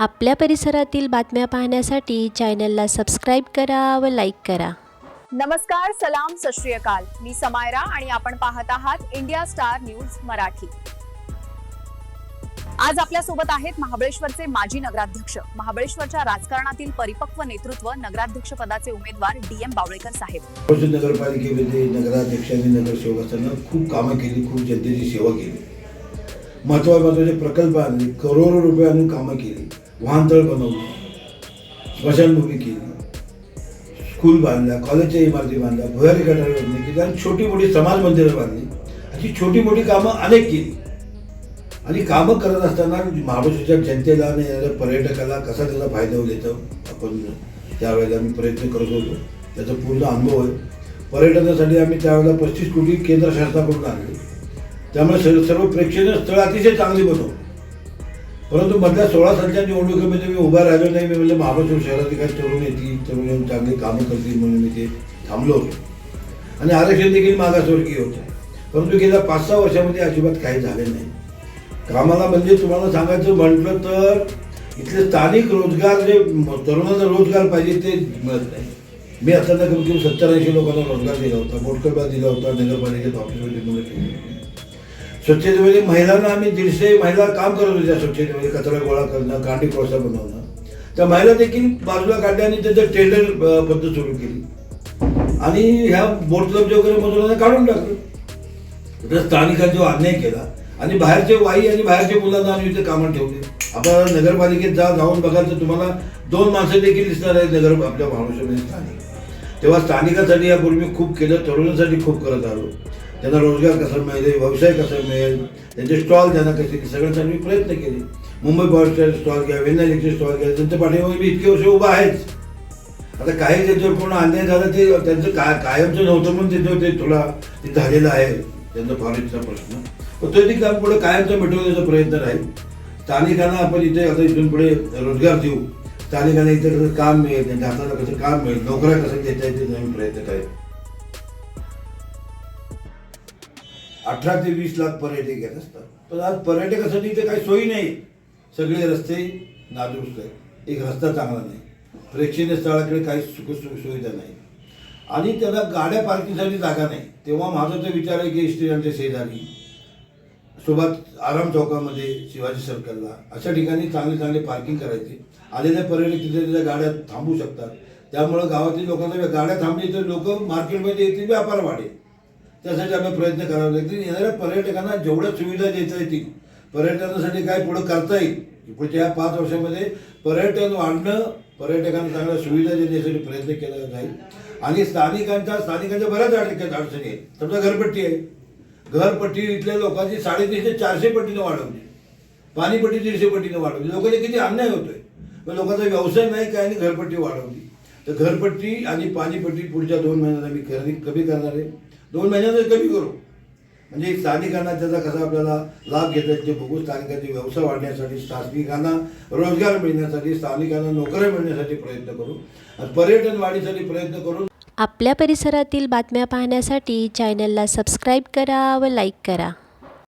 आपल्या परिसरातील बातम्या पाहण्यासाठी चॅनलला सबस्क्राईब करा व लाईक करा। नमस्कार, सलाम, सत श्री अकाल। मी समायरा आणि आपण पाहत आहात इंडिया स्टार न्यूज मराठी। आज आपल्या सोबत आहेत महाबळेश्वरचे माजी नगराध्यक्ष, महाबळेश्वरच्या राजकारणातील परिपक्व नेतृत्व, नगराध्यक्ष पदाचे उमेदवार DM बावळेकर साहेब। नगरपालिकेमध्ये नगराध्यक्ष आणि नगरसेवक असताना खूप कामं केली, खूप जनतेची सेवा केली, महत्त्वाचे प्रकल्प आणले, करोडो रुपये आणून कामं केली, वाहनतळ बनवलं, स्मशानभूमी केली, स्कूल बांधल्या, कॉलेजच्या इमारती बांधल्या, भुयारी गटार बांधली केली आणि छोटी मोठी समाज मंदिरं बांधली। अशी छोटी मोठी कामं अनेक केली आणि कामं करत असताना महाबळेश्वरच्या जनतेला आणि येणाऱ्या पर्यटकाला कसा त्याचा फायदा होईल याचा आपण त्यावेळेला आम्ही प्रयत्न करत होतो। त्याचा पूर्ण अनुभव आहे। पर्यटनासाठी आम्ही त्यावेळेला 35 कोटी केंद्र शासनाकडून आणले, त्यामुळे सर्व प्रेक्षणीय स्थळं अतिशय चांगली बनवली। परंतु मधल्या 16 सालच्या निवडणुकीमध्ये मी उभा राहिलो नाही। मी म्हणजे महाबळेश्वर शहरातील काही तरुण येतील, तरुण येऊन चांगली कामं करतील म्हणून मी ते थांबलो होतो आणि आरक्षण देखील मागासवर्गीय होतं। परंतु गेल्या 5-6 वर्षामध्ये अजिबात काही झाले नाही कामाला। म्हणजे तुम्हाला सांगायचं म्हटलं तर इथले स्थानिक रोजगार, जे तरुणांना रोजगार पाहिजे ते मिळत नाही। मी असताना कमी कमी 70-80 लोकांना रोजगार दिला होता, मोठकरबा दिला होता, नगरपालिकेत ऑफिसमध्ये स्वच्छतेमध्ये महिलांना आम्ही 150 महिला काम करत होत्या। स्वच्छतेमध्ये कचरा गोळा करणं, कांडी कोळसा बनवणं, त्या महिला देखील बाजूला काढल्या आणि त्याचं टेंडर पद्धत सुरू केली आणि ह्या बोट क्लबच्या वगैरे मजुरांना काढून टाकलं। तर स्थानिकांचा जो अन्याय केला आणि बाहेरचे वाई आणि बाहेरच्या मुलांना आम्ही इथे कामाला ठेवले। आपण नगरपालिकेत जाऊन बघाल तर तुम्हाला 2 माणसं देखील दिसणार आहेत नगर आपल्या महाबळेश्वरमध्ये स्थानिक। तेव्हा स्थानिकांसाठी यापूर्वी खूप केलं, तरुणांसाठी खूप करत आलो। त्यांना रोजगार कसा मिळेल, व्यवसाय कसा मिळेल, त्यांचे स्टॉल त्यांना कसे, सगळ्यांसाठी मी प्रयत्न केले। मुंबई पॉवरचे स्टॉल घ्या, वेन्नालिकचे स्टॉल घ्या, त्यांच्या पाठीमागे मी इतके वर्ष उभा आहेच। आता काही त्यांच्यावर कोण अन्याय झाला ते त्यांचं कायमचं नव्हतं, पण ते थोडा ते झालेलं आहे त्यांचा फॉरेस्टचा प्रश्न, पण तो काम पुढे कायमचा मिटवण्याचा प्रयत्न राहील। स्थानिकांना आपण इथे आता इथून पुढे रोजगार देऊ, स्थानिकांना इथे कसं काम मिळेल, त्यांच्या हाताला कसं काम मिळेल, नोकऱ्या कसं देता येतील आम्ही प्रयत्न करेल। 18 ते 20 लाख पर्यटक येत असतात, पण आज पर्यटकासाठी इथे काही सोयी नाही। सगळे रस्ते नादुरुस्त आहेत, एक रस्ता चांगला नाही, प्रेक्षणीय स्थळाकडे काही सुविधा नाही आणि त्यांना गाड्या पार्किंगसाठी जागा नाही। तेव्हा माझा तर विचार आहे की स्टेशनच्या शेजारी, सोबत आराम चौकामध्ये, शिवाजी सर्कलला अशा ठिकाणी चांगले पार्किंग करायचे। आलेल्या पर्यटक तिथे त्याच्या गाड्या थांबू शकतात, त्यामुळं गावातील लोकांना गाड्या थांबली तर लोक मार्केटमध्ये येतील, व्यापार वाढेल। त्यासाठी आम्ही प्रयत्न करावे लागतील। येणाऱ्या पर्यटकांना जेवढ्या सुविधा देता येतील, पर्यटनासाठी काय पुढं करता येईल, पुढच्या या 5 वर्षामध्ये पर्यटन वाढणं, पर्यटकांना चांगल्या सुविधा देण्यासाठी प्रयत्न केला जाईल आणि स्थानिकांच्या बऱ्याच अडचणी आहेत। समजा घरपट्टी आहे, घरपट्टी इथल्या लोकांची 350 ते 400 पटीनं वाढवली, पाणीपट्टी 150 पटीनं वाढवली। लोकांना किती अन्याय होतोय, पण लोकांचा व्यवसाय नाही काय आणि घरपट्टी वाढवली। तर घरपट्टी आणि पाणीपट्टी पुढच्या 2 महिन्यात आम्ही कमी करणार आहे, 2 महिन्यात कमी करू। म्हणजे स्थानिकांना त्याचा कसा आपल्याला लाभ घेता येईल ते बघू। स्थानिकांचे व्यवसाय वाढण्यासाठी, स्थानिकांना रोजगार मिळण्यासाठी, स्थानिकांना नोकऱ्या मिळण्यासाठी प्रयत्न करू आणि पर्यटन वाढीसाठी प्रयत्न करू। आपल्या परिसरातील बातम्या पाहण्यासाठी चॅनलला सबस्क्राईब करा व लाईक करा।